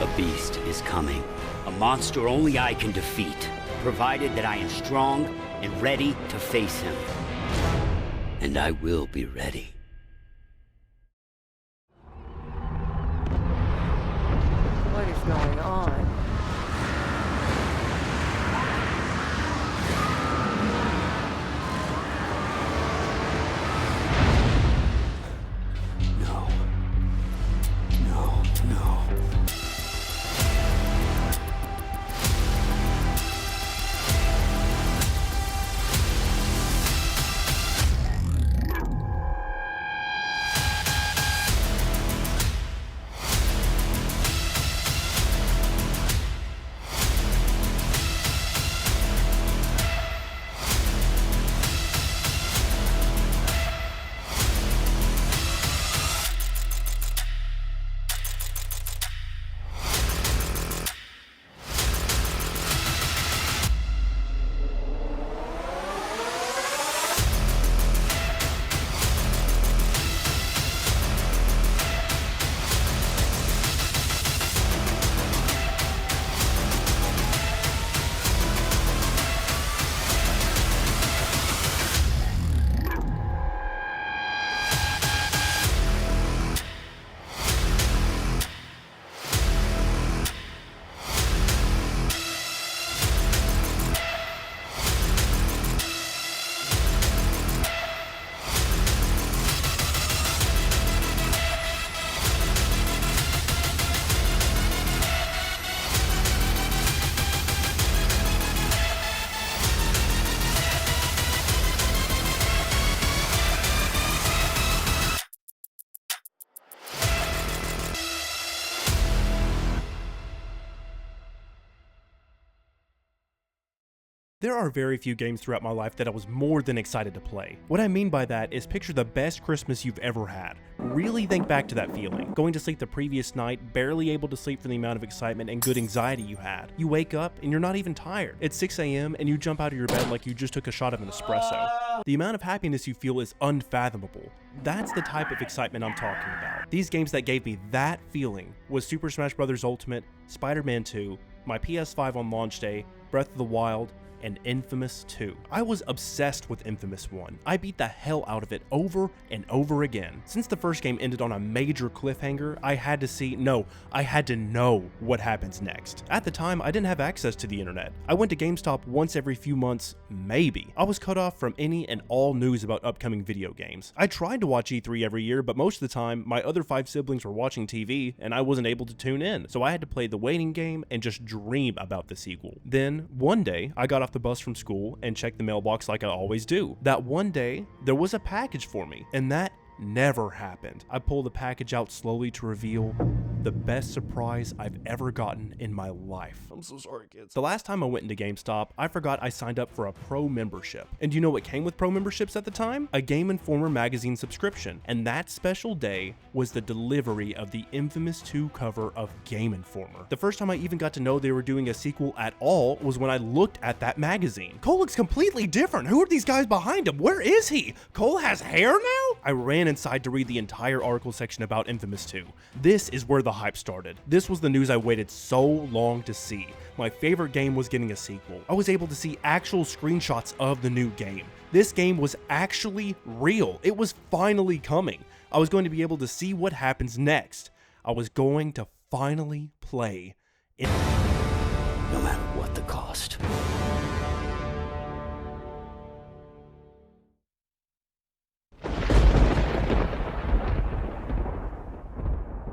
A beast is coming. A monster only I can defeat, provided that I am strong and ready to face him. And I will be ready. What is going on? No. No, no. There are very few games throughout my life that I was more than excited to play. What I mean by that is picture the best Christmas you've ever had. Really think back to that feeling. Going to sleep the previous night, barely able to sleep for the amount of excitement and good anxiety you had. You wake up and you're not even tired. It's 6 a.m. and you jump out of your bed like you just took a shot of an espresso. The amount of happiness you feel is unfathomable. That's the type of excitement I'm talking about. These games that gave me that feeling was Super Smash Bros. Ultimate, Spider-Man 2, my PS5 on launch day, Breath of the Wild, and inFAMOUS 2. I was obsessed with inFAMOUS 1. I beat the hell out of it over and over again. Since the first game ended on a major cliffhanger, I had to know what happens next. At the time, I didn't have access to the internet. I went to GameStop once every few months, maybe. I was cut off from any and all news about upcoming video games. I tried to watch E3 every year, but most of the time, my other 5 siblings were watching TV, and I wasn't able to tune in. So I had to play the waiting game and just dream about the sequel. Then, one day, I got off the bus from school and checked the mailbox like I always do. That one day, there was a package for me, and that never happened. I pulled the package out slowly to reveal the best surprise I've ever gotten in my life. I'm so sorry, kids. The last time I went into GameStop, I forgot I signed up for a pro membership. And you know what came with pro memberships at the time? A Game Informer magazine subscription. And that special day was the delivery of the inFAMOUS 2 cover of Game Informer. The first time I even got to know they were doing a sequel at all was when I looked at that magazine. Cole looks completely different. Who are these guys behind him? Where is he? Cole has hair now? I ran inside to read the entire article section about inFAMOUS 2. This is where the hype started. This was the news I waited so long to see. My favorite game was getting a sequel. I was able to see actual screenshots of the new game. This game was actually real. It was finally coming. I was going to be able to see what happens next. I was going to finally play it. No matter what the cost.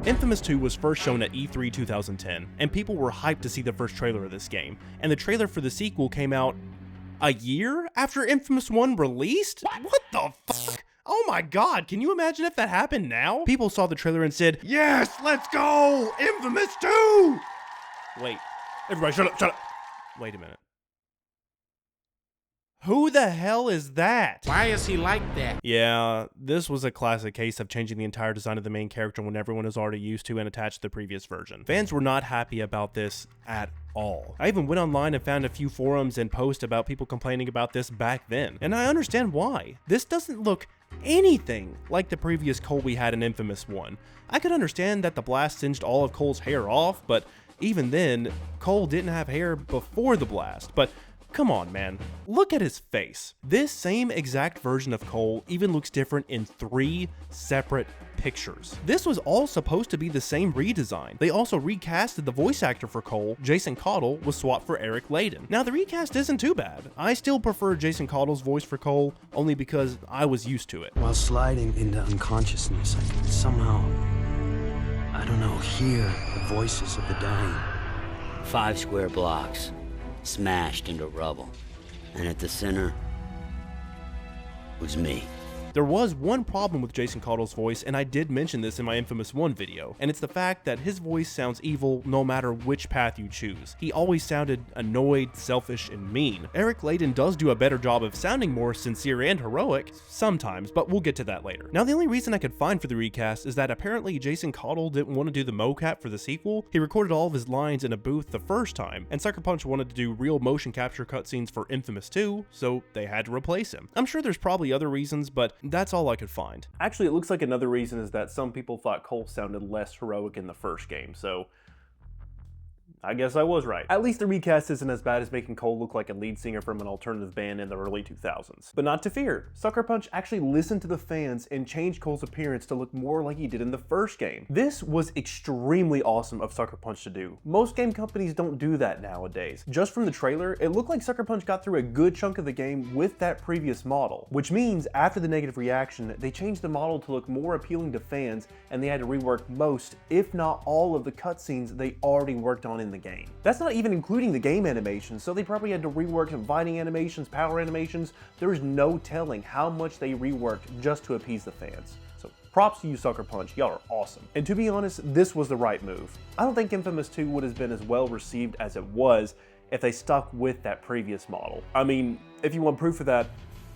inFAMOUS 2 was first shown at E3 2010, and people were hyped to see the first trailer of this game, and the trailer for the sequel came out a year after inFAMOUS 1 released? What the fuck? Oh my god, can you imagine if that happened now? People saw the trailer and said, "Yes, let's go! inFAMOUS 2!" Wait, everybody shut up. Wait a minute. Who the hell is that? Why is he like that? Yeah, this was a classic case of changing the entire design of the main character when everyone is already used to and attached to the previous version. Fans were not happy about this at all. I even went online and found a few forums and posts about people complaining about this back then, and I understand why. This doesn't look anything like the previous Cole we had in Infamous 1. I could understand that the blast singed all of Cole's hair off, but even then, Cole didn't have hair before the blast. But come on, man. Look at his face. This same exact version of Cole even looks different in 3 separate pictures. This was all supposed to be the same redesign. They also recasted the voice actor for Cole. Jason Cottle was swapped for Eric Layden. Now, the recast isn't too bad. I still prefer Jason Cottle's voice for Cole, only because I was used to it. While sliding into unconsciousness, I could somehow, I don't know, hear the voices of the dying. 5 square blocks, smashed into rubble. And at the center was me. There was one problem with Jason Cottle's voice, and I did mention this in my Infamous 1 video, and it's the fact that his voice sounds evil no matter which path you choose. He always sounded annoyed, selfish, and mean. Eric Layden does do a better job of sounding more sincere and heroic, sometimes, but we'll get to that later. Now, the only reason I could find for the recast is that apparently Jason Cottle didn't want to do the mocap for the sequel. He recorded all of his lines in a booth the first time, and Sucker Punch wanted to do real motion capture cutscenes for Infamous 2, so they had to replace him. I'm sure there's probably other reasons, but that's all I could find. Actually, it looks like another reason is that some people thought Cole sounded less heroic in the first game, so I guess I was right. At least the recast isn't as bad as making Cole look like a lead singer from an alternative band in the early 2000s. But not to fear, Sucker Punch actually listened to the fans and changed Cole's appearance to look more like he did in the first game. This was extremely awesome of Sucker Punch to do. Most game companies don't do that nowadays. Just from the trailer, it looked like Sucker Punch got through a good chunk of the game with that previous model, which means after the negative reaction, they changed the model to look more appealing to fans, and they had to rework most, if not all, of the cutscenes they already worked on in the game. That's not even including the game animations, so they probably had to rework fighting animations, power animations. There's no telling how much they reworked just to appease the fans. So props to you, Sucker Punch, y'all are awesome. And to be honest, this was the right move. I don't think Infamous 2 would have been as well received as it was if they stuck with that previous model. I mean, if you want proof of that,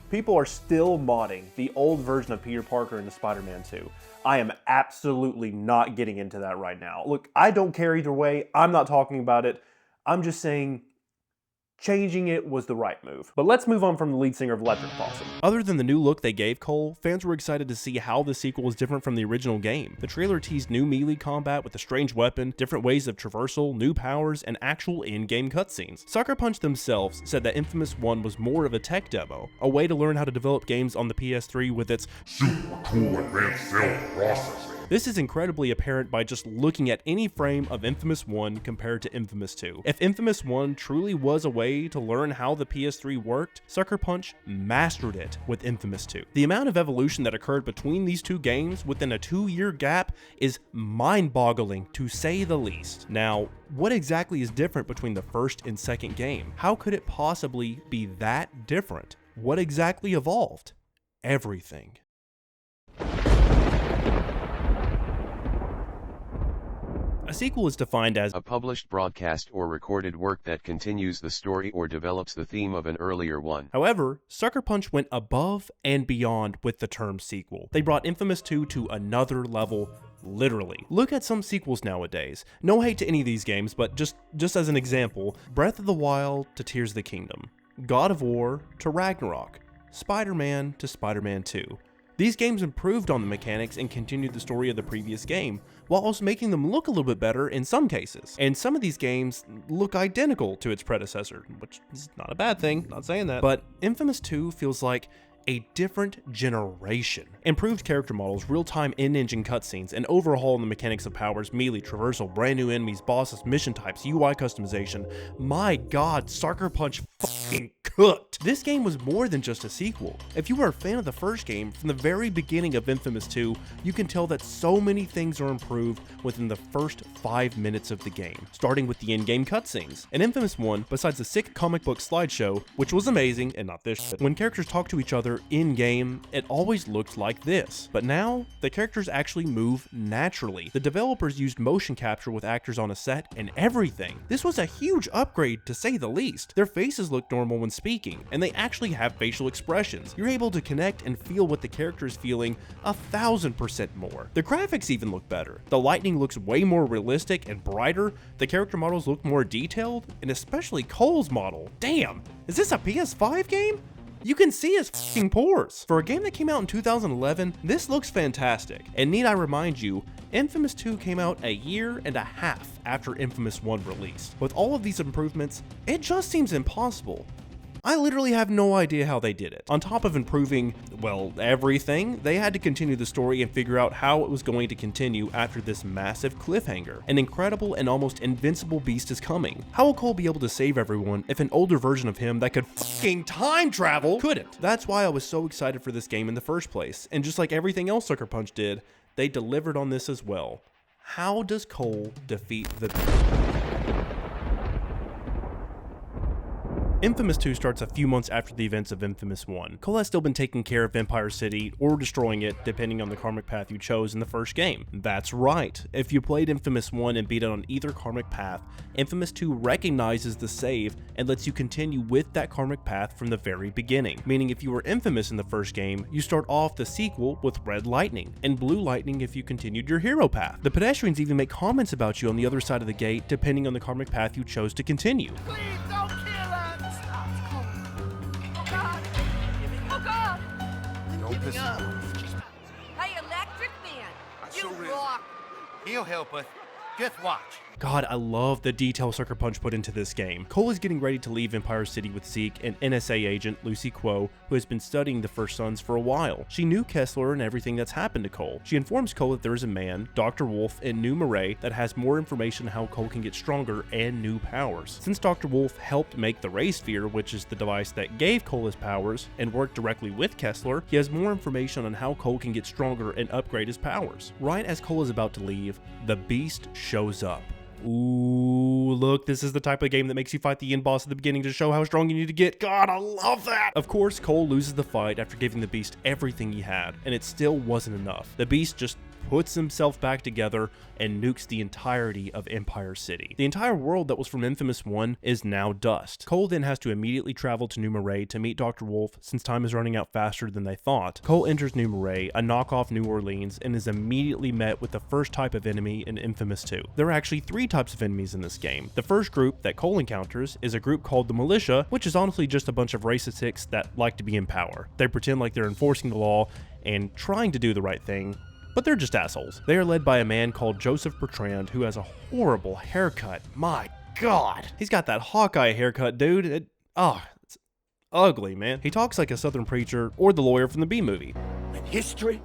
people are still modding the old version of Peter Parker in the Spider-Man 2. I am absolutely not getting into that right now. Look, I don't care either way. I'm not talking about it. I'm just saying changing it was the right move. But let's move on from the lead singer of Electric Possum. Other than the new look they gave Cole, fans were excited to see how the sequel was different from the original game. The trailer teased new melee combat with a strange weapon, different ways of traversal, new powers, and actual in-game cutscenes. Sucker Punch themselves said that Infamous 1 was more of a tech demo, a way to learn how to develop games on the PS3 with its super cool advanced cell processing. This is incredibly apparent by just looking at any frame of Infamous 1 compared to Infamous 2. If Infamous 1 truly was a way to learn how the PS3 worked, Sucker Punch mastered it with Infamous 2. The amount of evolution that occurred between these two games within a 2-year gap is mind-boggling to say the least. Now, what exactly is different between the first and second game? How could it possibly be that different? What exactly evolved? Everything. A sequel is defined as a published broadcast or recorded work that continues the story or develops the theme of an earlier one. However, Sucker Punch went above and beyond with the term sequel. They brought Infamous 2 to another level, literally. Look at some sequels nowadays. No hate to any of these games, but just as an example, Breath of the Wild to Tears of the Kingdom, God of War to Ragnarok, Spider-Man to Spider-Man 2. These games improved on the mechanics and continued the story of the previous game, while also making them look a little bit better in some cases. And some of these games look identical to its predecessor, which is not a bad thing, not saying that. But Infamous 2 feels like a different generation. Improved character models, real-time in-engine cutscenes, an overhaul in the mechanics of powers, melee, traversal, brand new enemies, bosses, mission types, UI customization. My god, Sucker Punch fucking cooked. This game was more than just a sequel. If you were a fan of the first game, from the very beginning of Infamous 2, you can tell that so many things are improved within the first 5 minutes of the game, starting with the in-game cutscenes. In Infamous 1, besides the sick comic book slideshow, which was amazing and not this shit, when characters talk to each other in-game, it always looked like this. But now, the characters actually move naturally. The developers used motion capture with actors on a set and everything. This was a huge upgrade to say the least. Their faces look normal when speaking, and they actually have facial expressions. You're able to connect and feel what the character is feeling 1,000% more. The graphics even look better. The lighting looks way more realistic and brighter. The character models look more detailed, and especially Cole's model. Damn, is this a PS5 game? You can see his f***ing pores. For a game that came out in 2011, this looks fantastic. And need I remind you, Infamous 2 came out a year and a half after Infamous 1 released. With all of these improvements, it just seems impossible. I literally have no idea how they did it. On top of improving, well, everything, they had to continue the story and figure out how it was going to continue after this massive cliffhanger. An incredible and almost invincible beast is coming. How will Cole be able to save everyone if an older version of him that could fucking time travel couldn't? That's why I was so excited for this game in the first place. And just like everything else Sucker Punch did, they delivered on this as well. How does Cole defeat the beast? Infamous 2 starts a few months after the events of Infamous 1. Cole has still been taking care of Empire City, or destroying it, depending on the karmic path you chose in the first game. That's right, if you played Infamous 1 and beat it on either karmic path, Infamous 2 recognizes the save and lets you continue with that karmic path from the very beginning. Meaning if you were Infamous in the first game, you start off the sequel with Red Lightning, and Blue Lightning if you continued your hero path. The pedestrians even make comments about you on the other side of the gate, depending on the karmic path you chose to continue. Please don't kill us! Oh God! Oh God! Don't piss him off. Hey, Electric Man! I You sure will. rock! He'll help us. Just watch. God, I love the detail Sucker Punch put into this game. Cole is getting ready to leave Empire City with Zeke, an NSA agent, Lucy Quo, who has been studying the First Sons for a while. She knew Kessler and everything that's happened to Cole. She informs Cole that there is a man, Dr. Wolf, in New Marais that has more information on how Cole can get stronger and new powers. Since Dr. Wolf helped make the Ray Sphere, which is the device that gave Cole his powers, and worked directly with Kessler, he has more information on how Cole can get stronger and upgrade his powers. Right as Cole is about to leave, the Beast shows up. Ooh, look, this is the type of game that makes you fight the end boss at the beginning to show how strong you need to get. God, I love that! Of course, Cole loses the fight after giving the Beast everything he had, and it still wasn't enough. The Beast just puts himself back together and nukes the entirety of Empire City. The entire world that was from Infamous 1 is now dust. Cole then has to immediately travel to New Marais to meet Dr. Wolf since time is running out faster than they thought. Cole enters New Marais, a knockoff New Orleans, and is immediately met with the first type of enemy in Infamous 2. There are actually 3 types of enemies in this game. The first group that Cole encounters is a group called the Militia, which is honestly just a bunch of racist hicks that like to be in power. They pretend like they're enforcing the law and trying to do the right thing, but they're just assholes. They are led by a man called Joseph Bertrand, who has a horrible haircut. My God. He's got that Hawkeye haircut, dude. It's ugly, man. He talks like a Southern preacher or the lawyer from the B movie. When history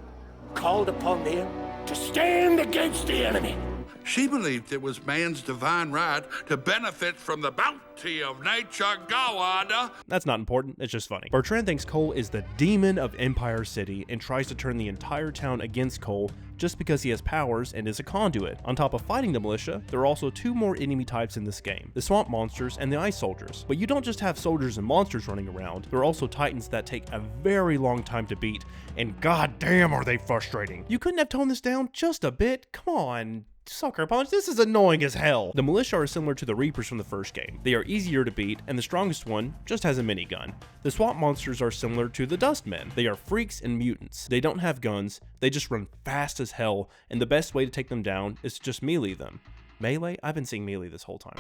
called upon them to stand against the enemy. She believed it was man's divine right to benefit from the bounty of nature. Go on. That's not important, it's just funny. Bertrand thinks Cole is the demon of Empire City and tries to turn the entire town against Cole just because he has powers and is a conduit. On top of fighting the militia, there are also 2 more enemy types in this game, the swamp monsters and the ice soldiers. But you don't just have soldiers and monsters running around, there are also titans that take a very long time to beat, and goddamn are they frustrating. You couldn't have toned this down just a bit? Come on. Sucker Punch, this is annoying as hell. The militia are similar to the Reapers from the first game. They are easier to beat, and the strongest one just has a minigun. The swamp monsters are similar to the Dustmen. They are freaks and mutants. They don't have guns, they just run fast as hell, and the best way to take them down is to just melee them. Melee? I've been saying melee this whole time.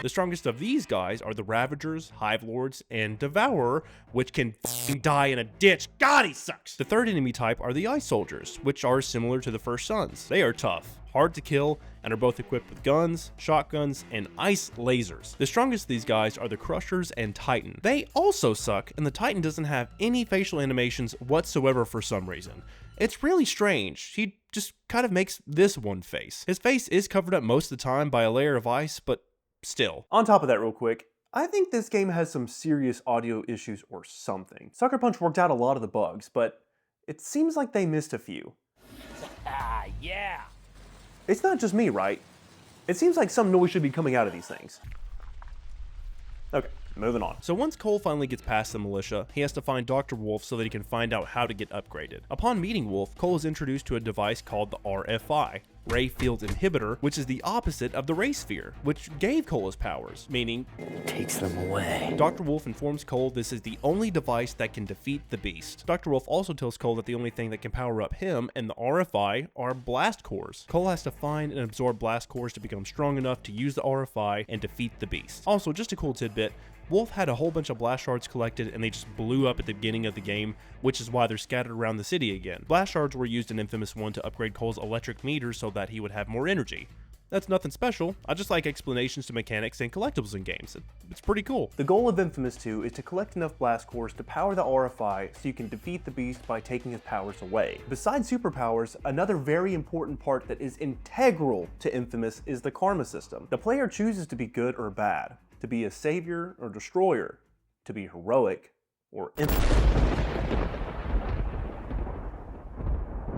The strongest of these guys are the Ravagers, Hive Lords, and Devourer, which can die in a ditch. God, he sucks! The third enemy type are the Ice Soldiers, which are similar to the First Sons. They are tough, hard to kill, and are both equipped with guns, shotguns, and ice lasers. The strongest of these guys are the Crushers and Titan. They also suck, and the Titan doesn't have any facial animations whatsoever for some reason. It's really strange. He just kind of makes this one face. His face is covered up most of the time by a layer of ice, but still. On top of that real quick, I think this game has some serious audio issues or something. Sucker Punch worked out a lot of the bugs, but it seems like they missed a few. Yeah. It's not just me, right? It seems like some noise should be coming out of these things. Okay, moving on. So once Cole finally gets past the militia, he has to find Dr. Wolf so that he can find out how to get upgraded. Upon meeting Wolf, Cole is introduced to a device called the RFI, Ray Field Inhibitor, which is the opposite of the Ray Sphere, which gave Cole his powers, meaning Takes them away. Dr. Wolf informs Cole this is the only device that can defeat the Beast. Dr. Wolf also tells Cole that the only thing that can power up him and the RFI are blast cores. Cole has to find and absorb blast cores to become strong enough to use the RFI and defeat the Beast. Also, just a cool tidbit, Wolf had a whole bunch of blast shards collected and they just blew up at the beginning of the game, which is why they're scattered around the city again. Blast shards were used in Infamous 1 to upgrade Cole's electric meter so that he would have more energy. That's nothing special, I just like explanations to mechanics and collectibles in games. It's pretty cool. The goal of Infamous 2 is to collect enough blast cores to power the RFI so you can defeat the Beast by taking his powers away. Besides superpowers, another very important part that is integral to Infamous is the karma system. The player chooses to be good or bad, to be a savior or destroyer, to be heroic or infamous.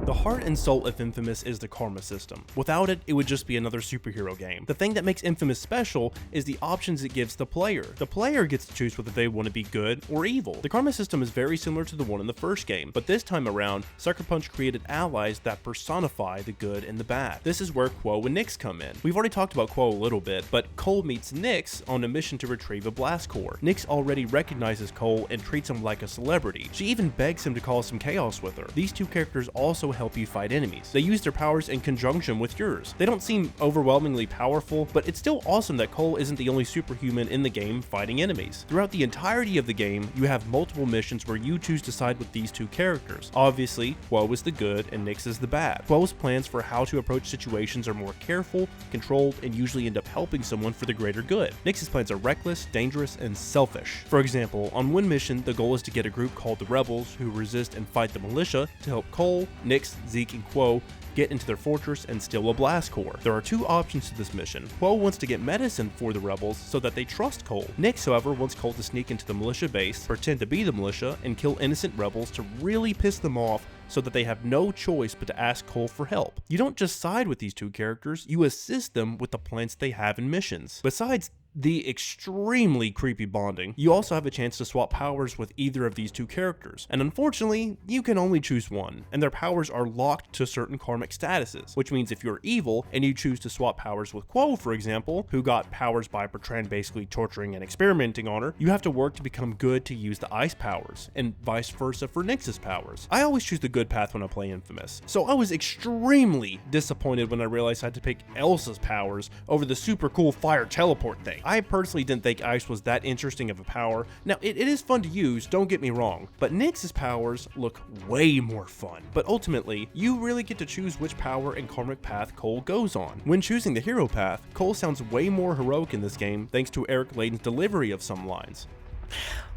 The heart and soul of Infamous is the karma system. Without it, it would just be another superhero game. The thing that makes Infamous special is the options it gives the player. The player gets to choose whether they want to be good or evil. The karma system is very similar to the one in the first game, but this time around, Sucker Punch created allies that personify the good and the bad. This is where Quo and Nyx come in. We've already talked about Quo a little bit, but Cole meets Nyx on a mission to retrieve a blast core. Nyx already recognizes Cole and treats him like a celebrity. She even begs him to cause some chaos with her. These two characters also help you fight enemies. They use their powers in conjunction with yours. They don't seem overwhelmingly powerful, but it's still awesome that Cole isn't the only superhuman in the game fighting enemies. Throughout the entirety of the game, you have multiple missions where you choose to side with these two characters. Obviously, Quo is the good and Nyx is the bad. Quo's plans for how to approach situations are more careful, controlled, and usually end up helping someone for the greater good. Nyx's plans are reckless, dangerous, and selfish. For example, on one mission, the goal is to get a group called the Rebels who resist and fight the militia to help Cole, Nyx, Zeke, and Quo get into their fortress and steal a blast core. There are two options to this mission. Quo wants to get medicine for the rebels so that they trust Cole. Nyx, however, wants Cole to sneak into the militia base, pretend to be the militia, and kill innocent rebels to really piss them off so that they have no choice but to ask Cole for help. You don't just side with these two characters, you assist them with the plans they have in missions. Besides the extremely creepy bonding, you also have a chance to swap powers with either of these two characters, and unfortunately, you can only choose one, and their powers are locked to certain karmic statuses, which means if you're evil and you choose to swap powers with Quo, for example, who got powers by Bertrand basically torturing and experimenting on her, you have to work to become good to use the ice powers, and vice versa for Nyx's powers. I always choose the good path when I play Infamous, so I was extremely disappointed when I realized I had to pick Elsa's powers over the super cool fire teleport thing. I personally didn't think ice was that interesting of a power. Now, it is fun to use, don't get me wrong, but Nyx's powers look way more fun. But ultimately, you really get to choose which power and karmic path Cole goes on. When choosing the hero path, Cole sounds way more heroic in this game thanks to Eric Layden's delivery of some lines.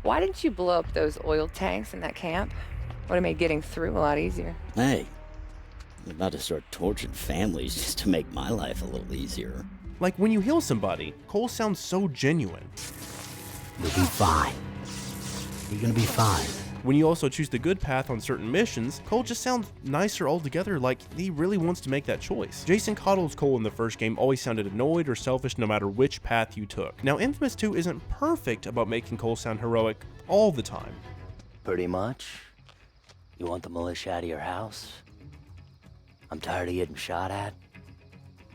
Why didn't you blow up those oil tanks in that camp? Would have made getting through a lot easier. Hey, I'm about to start torturing families just to make my life a little easier. Like when you heal somebody, Cole sounds so genuine. You'll be fine. You're gonna be fine. When you also choose the good path on certain missions, Cole just sounds nicer altogether, like he really wants to make that choice. Jason Cottle's Cole in the first game always sounded annoyed or selfish no matter which path you took. Now Infamous 2 isn't perfect about making Cole sound heroic all the time. Pretty much. You want the militia out of your house? I'm tired of getting shot at.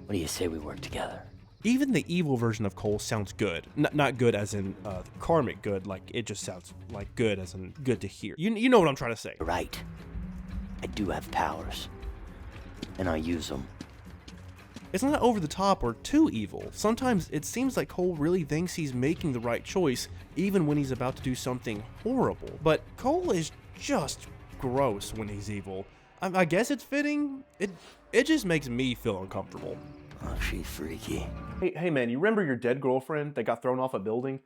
What do you say we work together? Even the evil version of Cole sounds good. Not good as in karmic good, like it just sounds like good as in good to hear. You know what I'm trying to say. Right. I do have powers. And I use them. It's not over the top or too evil. Sometimes it seems like Cole really thinks he's making the right choice, even when he's about to do something horrible. But Cole is just gross when he's evil. I guess it's fitting. It just makes me feel uncomfortable. Oh, she's freaky. Hey man, you remember your dead girlfriend that got thrown off a building?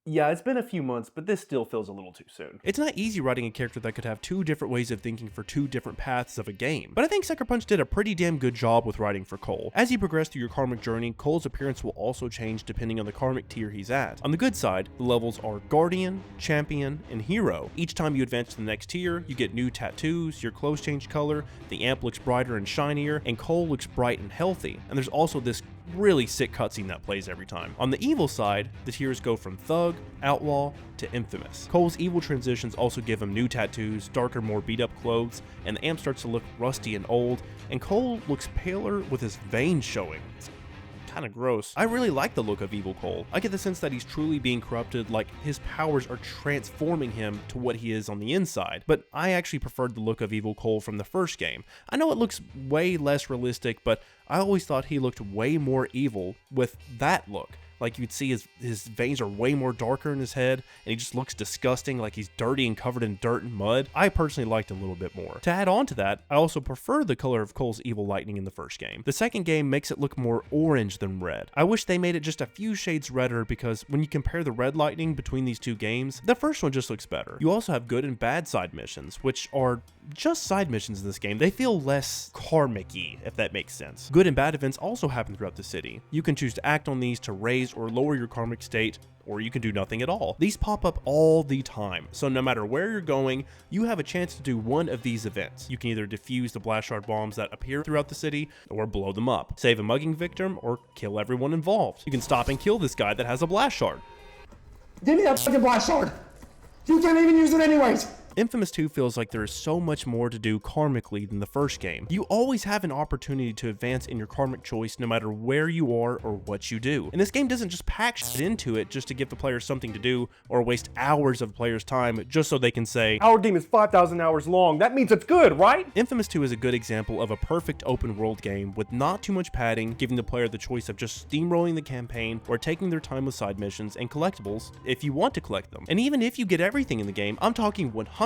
Yeah, it's been a few months, but this still feels a little too soon. It's not easy writing a character that could have two different ways of thinking for two different paths of a game, but I think Sucker Punch did a pretty damn good job with writing for Cole. As you progress through your karmic journey, Cole's appearance will also change depending on the karmic tier he's at. On the good side, the levels are Guardian, Champion, and Hero. Each time you advance to the next tier, you get new tattoos, your clothes change color, the amp looks brighter and shinier, and Cole looks bright and healthy. And there's also this really sick cutscene that plays every time. On the evil side, the tiers go from Thug, Outlaw, to Infamous. Cole's evil transitions also give him new tattoos, darker, more beat up clothes, and the amp starts to look rusty and old, and Cole looks paler with his veins showing. It's kind of gross. I really like the look of evil Cole. I get the sense that he's truly being corrupted, like his powers are transforming him to what he is on the inside, but I actually preferred the look of evil Cole from the first game. I know it looks way less realistic, but I always thought he looked way more evil with that look. Like you'd see his veins are way more darker in his head, and he just looks disgusting, like he's dirty and covered in dirt and mud. I personally liked it a little bit more. To add on to that, I also prefer the color of Cole's evil lightning in the first game. The second game makes it look more orange than red. I wish they made it just a few shades redder, because when you compare the red lightning between these two games, the first one just looks better. You also have good and bad side missions, which are just side missions in this game. They feel less karmic-y, if that makes sense. Good and bad events also happen throughout the city. You can choose to act on these to raise or lower your karmic state, or you can do nothing at all. These pop up all the time, so no matter where you're going, you have a chance to do one of these events. You can either defuse the blast shard bombs that appear throughout the city, or blow them up, save a mugging victim, or kill everyone involved. You can stop and kill this guy that has a blast shard. Give me that fucking blast shard! You can't even use it anyways! Infamous 2 feels like there is so much more to do karmically than the first game. You always have an opportunity to advance in your karmic choice no matter where you are or what you do. And this game doesn't just pack shit into it just to give the player something to do or waste hours of the player's time just so they can say, "Our game is 5,000 hours long, that means it's good, right?" Infamous 2 is a good example of a perfect open world game with not too much padding, giving the player the choice of just steamrolling the campaign or taking their time with side missions and collectibles if you want to collect them. And even if you get everything in the game, I'm talking 100%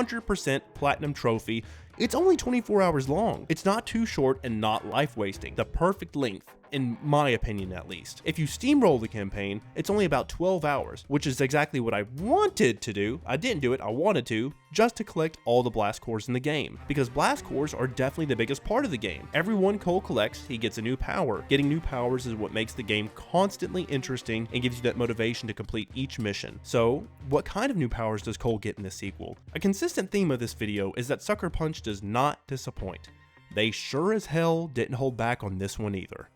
platinum trophy, it's only 24 hours long. It's not too short and not life wasting. The perfect length, in my opinion at least. If you steamroll the campaign, it's only about 12 hours, which is exactly what I wanted to do. I didn't do it, I wanted to, just to collect all the blast cores in the game. Because blast cores are definitely the biggest part of the game. Every one Cole collects, he gets a new power. Getting new powers is what makes the game constantly interesting and gives you that motivation to complete each mission. So, what kind of new powers does Cole get in this sequel? A consistent theme of this video is that Sucker Punch does not disappoint. They sure as hell didn't hold back on this one either.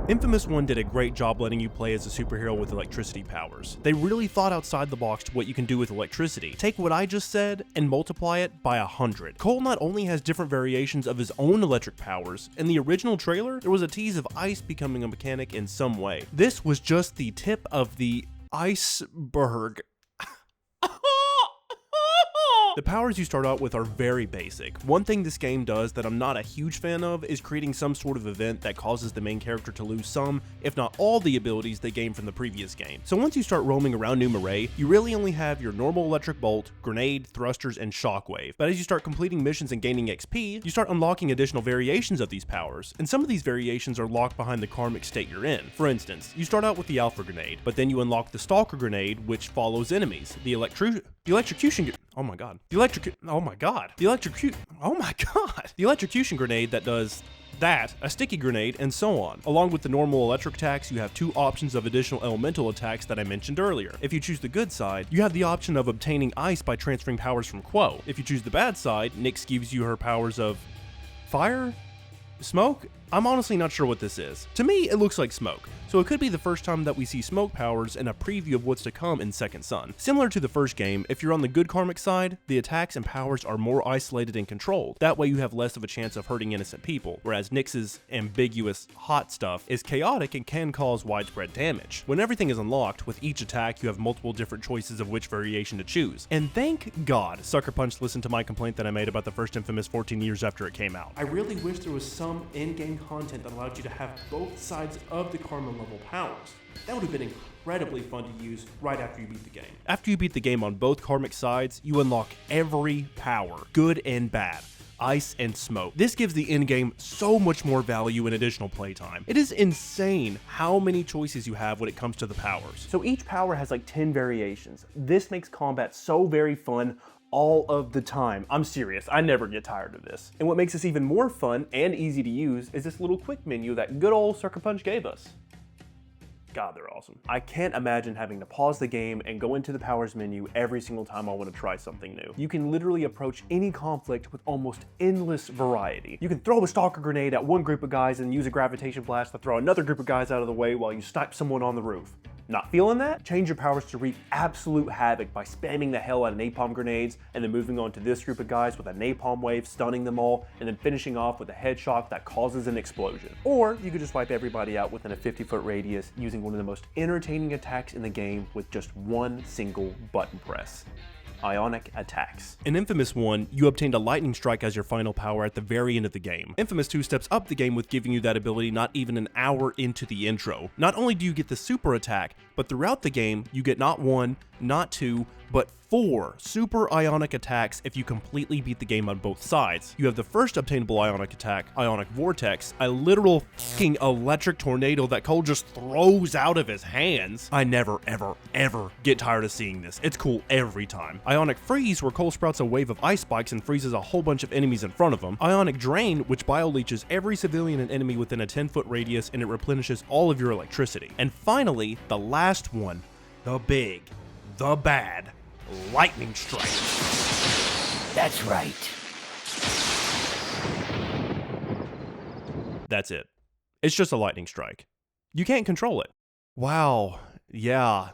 Infamous 1 did a great job letting you play as a superhero with electricity powers. They really thought outside the box to what you can do with electricity. Take what I just said and multiply it by 100. Cole not only has different variations of his own electric powers, in the original trailer, there was a tease of ice becoming a mechanic in some way. This was just the tip of the iceberg. The powers you start out with are very basic. One thing this game does that I'm not a huge fan of is creating some sort of event that causes the main character to lose some, if not all the abilities they gained from the previous game. So once you start roaming around New Marais, you really only have your normal electric bolt, grenade, thrusters, and shockwave. But as you start completing missions and gaining XP, you start unlocking additional variations of these powers, and some of these variations are locked behind the karmic state you're in. For instance, you start out with the Alpha Grenade, but then you unlock the Stalker Grenade, which follows enemies. The electrocution grenade that does that, a sticky grenade, and so on. Along with the normal electric attacks, you have two options of additional elemental attacks that I mentioned earlier. If you choose the good side, you have the option of obtaining ice by transferring powers from Quo. If you choose the bad side, Nyx gives you her powers of fire? Smoke? I'm honestly not sure what this is. To me, it looks like smoke, so it could be the first time that we see smoke powers and a preview of what's to come in Second Son. Similar to the first game, if you're on the good karmic side, the attacks and powers are more isolated and controlled. That way you have less of a chance of hurting innocent people, whereas Nyx's ambiguous hot stuff is chaotic and can cause widespread damage. When everything is unlocked, with each attack you have multiple different choices of which variation to choose. And thank God Sucker Punch listened to my complaint that I made about the first Infamous 14 years after it came out. I really wish there was some in-game content that allowed you to have both sides of the karma level powers. That would have been incredibly fun to use right after you beat the game. After you beat the game on both karmic sides, you unlock every power, good and bad. Ice and smoke. This gives the endgame so much more value and additional playtime. It is insane how many choices you have when it comes to the powers. So each power has like 10 variations. This makes combat so very fun all of the time. I'm serious, I never get tired of this. And what makes this even more fun and easy to use is this little quick menu that good old Sucker Punch gave us. God, they're awesome. I can't imagine having to pause the game and go into the powers menu every single time I want to try something new. You can literally approach any conflict with almost endless variety. You can throw a stalker grenade at one group of guys and use a gravitation blast to throw another group of guys out of the way while you snipe someone on the roof. Not feeling that? Change your powers to wreak absolute havoc by spamming the hell out of napalm grenades and then moving on to this group of guys with a napalm wave, stunning them all, and then finishing off with a headshot that causes an explosion. Or you could just wipe everybody out within a 50-foot radius using one of the most entertaining attacks in the game with just one single button press. Ionic attacks. In Infamous 1, you obtained a lightning strike as your final power at the very end of the game. Infamous 2 steps up the game with giving you that ability not even an hour into the intro. Not only do you get the super attack, but throughout the game, you get not one, not two, but 4 super ionic attacks if you completely beat the game on both sides. You have the first obtainable ionic attack, Ionic Vortex, a literal fucking electric tornado that Cole just throws out of his hands. I never, ever, ever get tired of seeing this. It's cool every time. Ionic Freeze, where Cole sprouts a wave of ice spikes and freezes a whole bunch of enemies in front of him. Ionic Drain, which bio-leeches every civilian and enemy within a 10-foot radius, and it replenishes all of your electricity. And finally, the last one, the big, the bad, Lightning Strike. That's right. That's it. It's just a lightning strike. You can't control it. Wow. Yeah.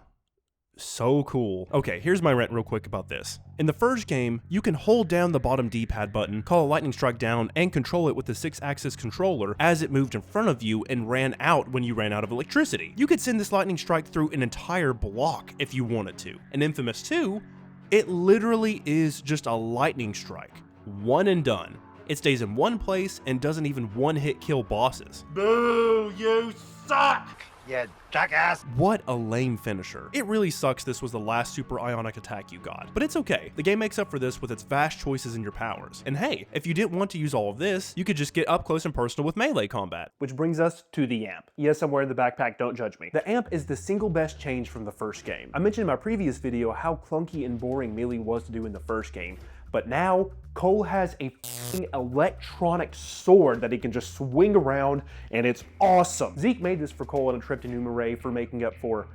So cool. Okay, here's my rant real quick about this. In the first game, you can hold down the bottom D-pad button, call a lightning strike down, and control it with the 6-axis controller as it moved in front of you and ran out when you ran out of electricity. You could send this lightning strike through an entire block if you wanted to. In Infamous 2, it literally is just a lightning strike. One and done. It stays in one place and doesn't even one-hit kill bosses. Boo, you suck, you jackass. What a lame finisher. It really sucks this was the last super ionic attack you got, but it's okay. The game makes up for this with its vast choices in your powers. And hey, if you didn't want to use all of this, you could just get up close and personal with melee combat. Which brings us to the amp. Yes, I'm wearing the backpack, don't judge me. The amp is the single best change from the first game. I mentioned in my previous video how clunky and boring melee was to do in the first game, but now Cole has a f***ing electronic sword that he can just swing around, and it's awesome. Zeke made this for Cole on a trip to Numeray for making up for,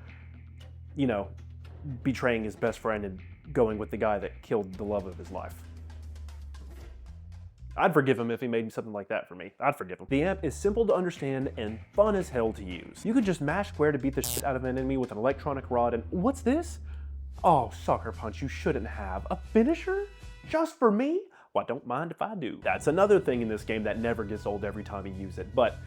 you know, betraying his best friend and going with the guy that killed the love of his life. I'd forgive him if he made something like that for me. I'd forgive him. The amp is simple to understand and fun as hell to use. You could just mash square to beat the shit out of an enemy with an electronic rod, and what's this? Oh, Sucker Punch, you shouldn't have. A finisher? Just for me? Well, I don't mind if I do. That's another thing in this game that never gets old every time you use it, but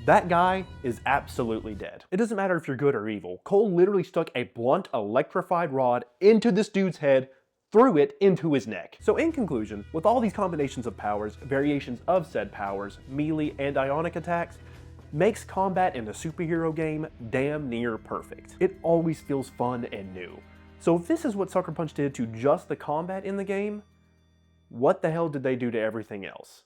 that guy is absolutely dead. It doesn't matter if you're good or evil. Cole literally stuck a blunt, electrified rod into this dude's head, threw it into his neck. So in conclusion, with all these combinations of powers, variations of said powers, melee and ionic attacks, makes combat in a superhero game damn near perfect. It always feels fun and new. So if this is what Sucker Punch did to just the combat in the game, what the hell did they do to everything else?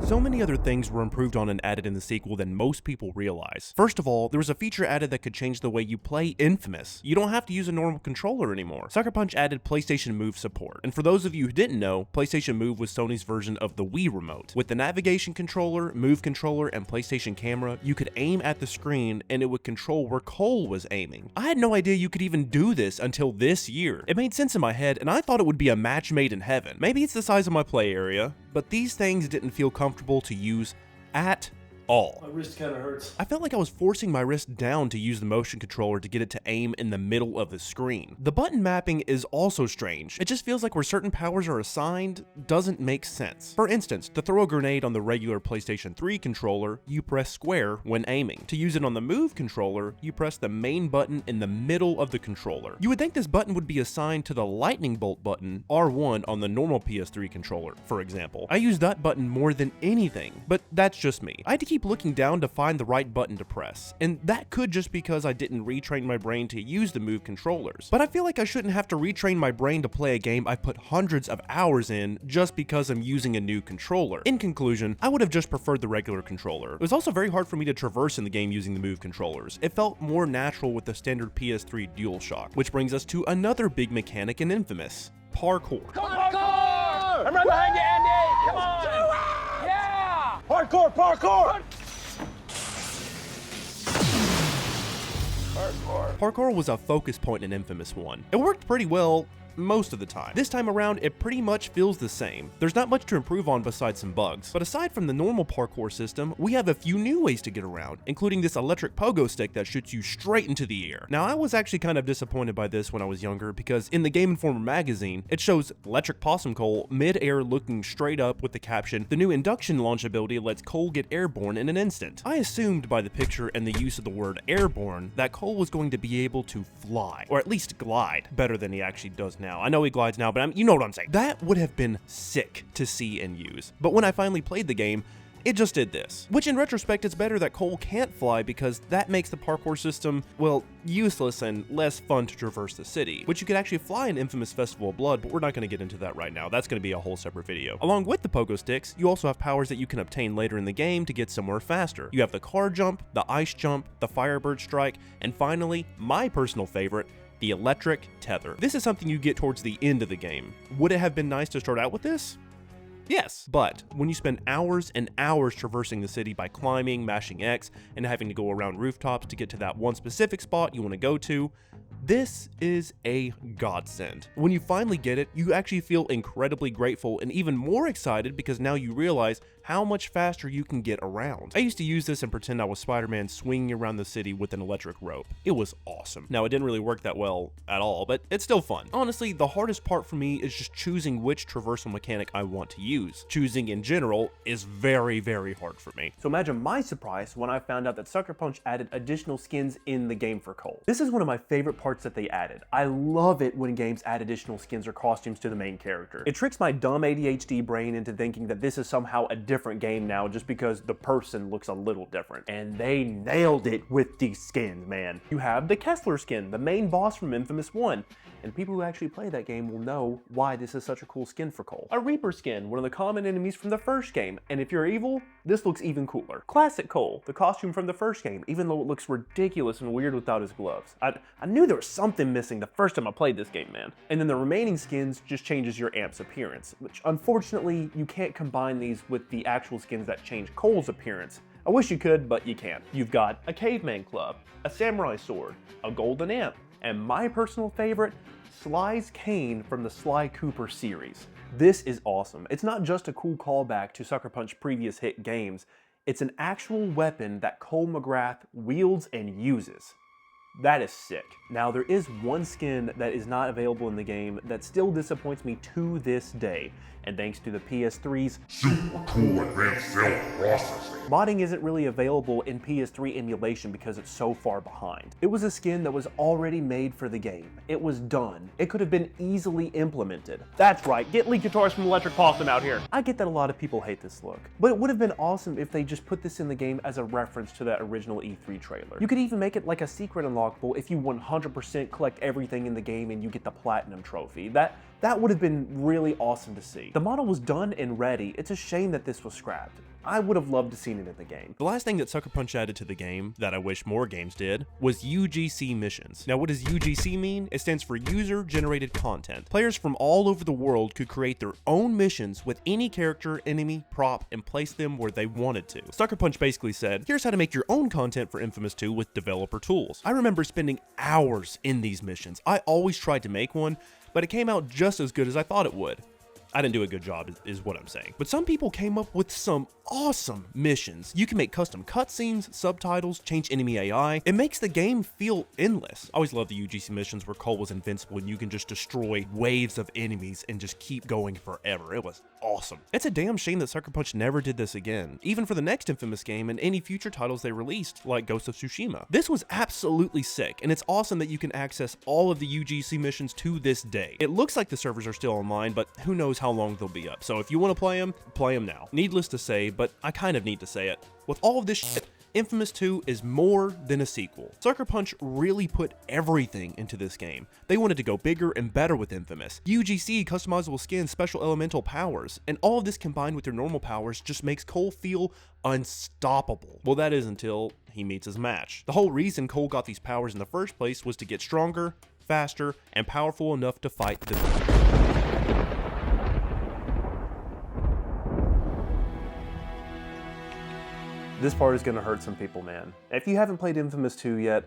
So many other things were improved on and added in the sequel than most people realize. First of all, there was a feature added that could change the way you play Infamous. You don't have to use a normal controller anymore. Sucker Punch added PlayStation Move support. And for those of you who didn't know, PlayStation Move was Sony's version of the Wii Remote. With the navigation controller, Move controller, and PlayStation camera, you could aim at the screen and it would control where Cole was aiming. I had no idea you could even do this until this year. It made sense in my head and I thought it would be a match made in heaven. Maybe it's the size of my play area, but these things didn't feel comfortable to use at all. My wrist kind of hurts. I felt like I was forcing my wrist down to use the motion controller to get it to aim in the middle of the screen. The button mapping is also strange. It just feels like where certain powers are assigned doesn't make sense. For instance, to throw a grenade on the regular PlayStation 3 controller, you press square when aiming. To use it on the Move controller, you press the main button in the middle of the controller. You would think this button would be assigned to the lightning bolt button, R1 on the normal PS3 controller, for example. I use that button more than anything, but that's just me. I had to keep looking down to find the right button to press, and that could just because I didn't retrain my brain to use the Move controllers. But I feel like I shouldn't have to retrain my brain to play a game I put hundreds of hours in just because I'm using a new controller. In conclusion, I would have just preferred the regular controller. It was also very hard for me to traverse in the game using the Move controllers. It felt more natural with the standard PS3 DualShock, which brings us to another big mechanic in Infamous: parkour. Parkour! I'm right behind you, Andy! Come on! Yeah! Parkour! Parkour! Parkour was a focus point in Infamous 1. It worked pretty well most of the time. This time around, it pretty much feels the same. There's not much to improve on besides some bugs. But aside from the normal parkour system, we have a few new ways to get around, including this electric pogo stick that shoots you straight into the air. Now, I was actually kind of disappointed by this when I was younger, because in the Game Informer magazine, it shows Electric Possum Cole mid-air looking straight up with the caption, "The new induction launch ability lets Cole get airborne in an instant." I assumed by the picture and the use of the word airborne that Cole was going to be able to fly, or at least glide, better than he actually does now. I know he glides now, but you know what I'm saying. That would have been sick to see and use. But when I finally played the game, it just did this. Which in retrospect, it's better that Cole can't fly because that makes the parkour system, well, useless and less fun to traverse the city. Which you could actually fly in Infamous Festival of Blood, but we're not going to get into that right now. That's going to be a whole separate video. Along with the pogo sticks, you also have powers that you can obtain later in the game to get somewhere faster. You have the car jump, the ice jump, the Firebird strike, and finally, my personal favorite, the electric tether. This is something you get towards the end of the game. Would it have been nice to start out with this? Yes, but when you spend hours and hours traversing the city by climbing, mashing X, and having to go around rooftops to get to that one specific spot you want to go to, this is a godsend. When you finally get it, you actually feel incredibly grateful and even more excited because now you realize how much faster you can get around. I used to use this and pretend I was Spider-Man swinging around the city with an electric rope. It was awesome. Now, it didn't really work that well at all, but it's still fun. Honestly, the hardest part for me is just choosing which traversal mechanic I want to use. Choosing in general is very, very hard for me. So imagine my surprise when I found out that Sucker Punch added additional skins in the game for Cole. This is one of my favorite parts that they added. I love it when games add additional skins or costumes to the main character. It tricks my dumb ADHD brain into thinking that this is somehow a different game now just because the person looks a little different. And they nailed it with these skins, man. You have the Kessler skin, the main boss from Infamous 1. And people who actually play that game will know why this is such a cool skin for Cole. A Reaper skin, one of the common enemies from the first game, and if you're evil, this looks even cooler. Classic Cole, the costume from the first game, even though it looks ridiculous and weird without his gloves. I knew there was something missing the first time I played this game, man. And then the remaining skins just changes your amp's appearance, which unfortunately you can't combine these with the actual skins that change Cole's appearance. I wish you could, but you can't. You've got a caveman club, a samurai sword, a golden amp, and my personal favorite, Sly's cane from the Sly Cooper series. This is awesome. It's not just a cool callback to Sucker Punch's previous hit games, it's an actual weapon that Cole MacGrath wields and uses. That is sick. Now, there is one skin that is not available in the game that still disappoints me to this day, and thanks to the PS3's super cool advanced cell processing. Modding isn't really available in PS3 emulation because it's so far behind. It was a skin that was already made for the game. It was done. It could have been easily implemented. That's right, get Leak Guitars from Electric Possum out here. I get that a lot of people hate this look, but it would have been awesome if they just put this in the game as a reference to that original E3 trailer. You could even make it like a secret unlockable if you 100% collect everything in the game and you get the Platinum trophy. That would have been really awesome to see. The model was done and ready. It's a shame that this was scrapped. I would have loved to seen it in the game. The last thing that Sucker Punch added to the game, that I wish more games did, was UGC missions. Now, what does UGC mean? It stands for User Generated Content. Players from all over the world could create their own missions with any character, enemy, prop, and place them where they wanted to. Sucker Punch basically said, here's how to make your own content for Infamous 2 with developer tools. I remember spending hours in these missions. I always tried to make one, but it came out just as good as I thought it would. I didn't do a good job, is what I'm saying. But some people came up with some awesome missions. You can make custom cutscenes, subtitles, change enemy AI. It makes the game feel endless. I always loved the UGC missions where Cole was invincible and you can just destroy waves of enemies and just keep going forever. It was awesome. It's a damn shame that Sucker Punch never did this again, even for the next Infamous game and any future titles they released, like Ghost of Tsushima. This was absolutely sick, and it's awesome that you can access all of the UGC missions to this day. It looks like the servers are still online, but who knows how long they'll be up. So if you want to play them now. Needless to say, but I kind of need to say it. With all of this shit, Infamous 2 is more than a sequel. Sucker Punch really put everything into this game. They wanted to go bigger and better with Infamous. UGC, customizable skins, special elemental powers, and all of this combined with their normal powers just makes Cole feel unstoppable. Well, that is until he meets his match. The whole reason Cole got these powers in the first place was to get stronger, faster, and powerful enough to fight the This part is gonna hurt some people, man. If you haven't played Infamous 2 yet,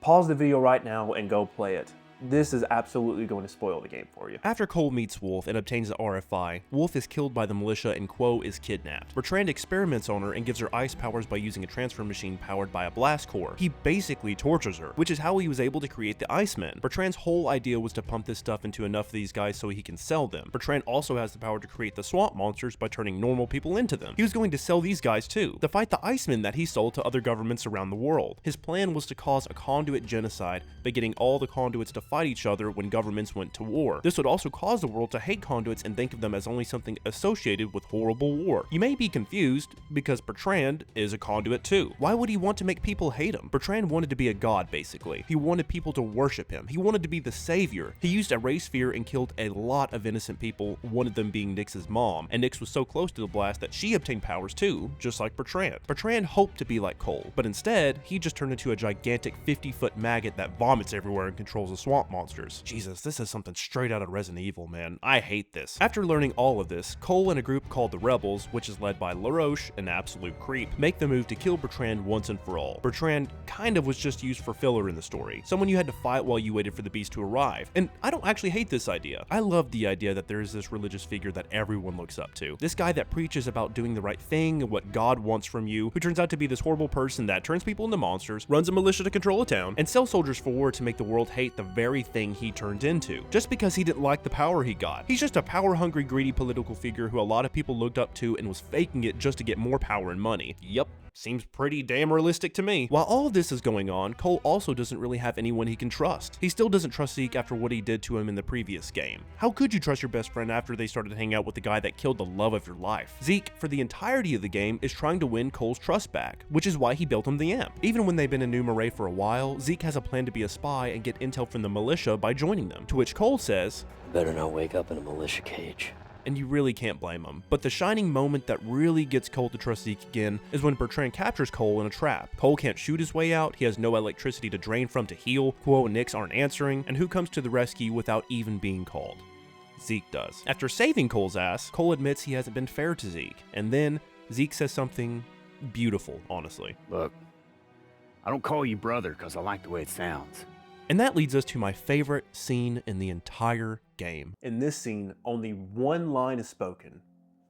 pause the video right now and go play it. This is absolutely going to spoil the game for you. After Cole meets Wolf and obtains the RFI, Wolf is killed by the militia and Quo is kidnapped. Bertrand experiments on her and gives her ice powers by using a transfer machine powered by a blast core. He basically tortures her, which is how he was able to create the Icemen. Bertrand's whole idea was to pump this stuff into enough of these guys so he can sell them. Bertrand also has the power to create the swamp monsters by turning normal people into them. He was going to sell these guys too, to fight the Icemen that he sold to other governments around the world. His plan was to cause a conduit genocide by getting all the conduits to fight each other when governments went to war. This would also cause the world to hate conduits and think of them as only something associated with horrible war. You may be confused, because Bertrand is a conduit too. Why would he want to make people hate him? Bertrand wanted to be a god, basically. He wanted people to worship him. He wanted to be the savior. He used a ray sphere and killed a lot of innocent people, one of them being Nyx's mom, and Nyx was so close to the blast that she obtained powers too, just like Bertrand. Bertrand hoped to be like Cole, but instead, he just turned into a gigantic 50-foot maggot that vomits everywhere and controls the swamp monsters. Jesus, this is something straight out of Resident Evil, man. I hate this. After learning all of this, Cole and a group called the Rebels, which is led by LaRoche, an absolute creep, make the move to kill Bertrand once and for all. Bertrand kind of was just used for filler in the story, someone you had to fight while you waited for the beast to arrive. And I don't actually hate this idea. I love the idea that there is this religious figure that everyone looks up to. This guy that preaches about doing the right thing and what God wants from you, who turns out to be this horrible person that turns people into monsters, runs a militia to control a town, and sells soldiers for war to make the world hate the very thing he turned into, just because he didn't like the power he got. He's just a power-hungry, greedy political figure who a lot of people looked up to and was faking it just to get more power and money. Yup. Seems pretty damn realistic to me. While all of this is going on, Cole also doesn't really have anyone he can trust. He still doesn't trust Zeke after what he did to him in the previous game. How could you trust your best friend after they started hanging out with the guy that killed the love of your life? Zeke, for the entirety of the game, is trying to win Cole's trust back, which is why he built him the amp. Even when they've been in New Marais for a while, Zeke has a plan to be a spy and get intel from the militia by joining them, to which Cole says, "Better not wake up in a militia cage." And you really can't blame him. But the shining moment that really gets Cole to trust Zeke again is when Bertrand captures Cole in a trap. Cole can't shoot his way out, he has no electricity to drain from to heal, Quo and Nyx aren't answering, and who comes to the rescue without even being called? Zeke does. After saving Cole's ass, Cole admits he hasn't been fair to Zeke, and then Zeke says something beautiful, honestly. Look, I don't call you brother because I like the way it sounds. And that leads us to my favorite scene in the entire game. In this scene, only one line is spoken.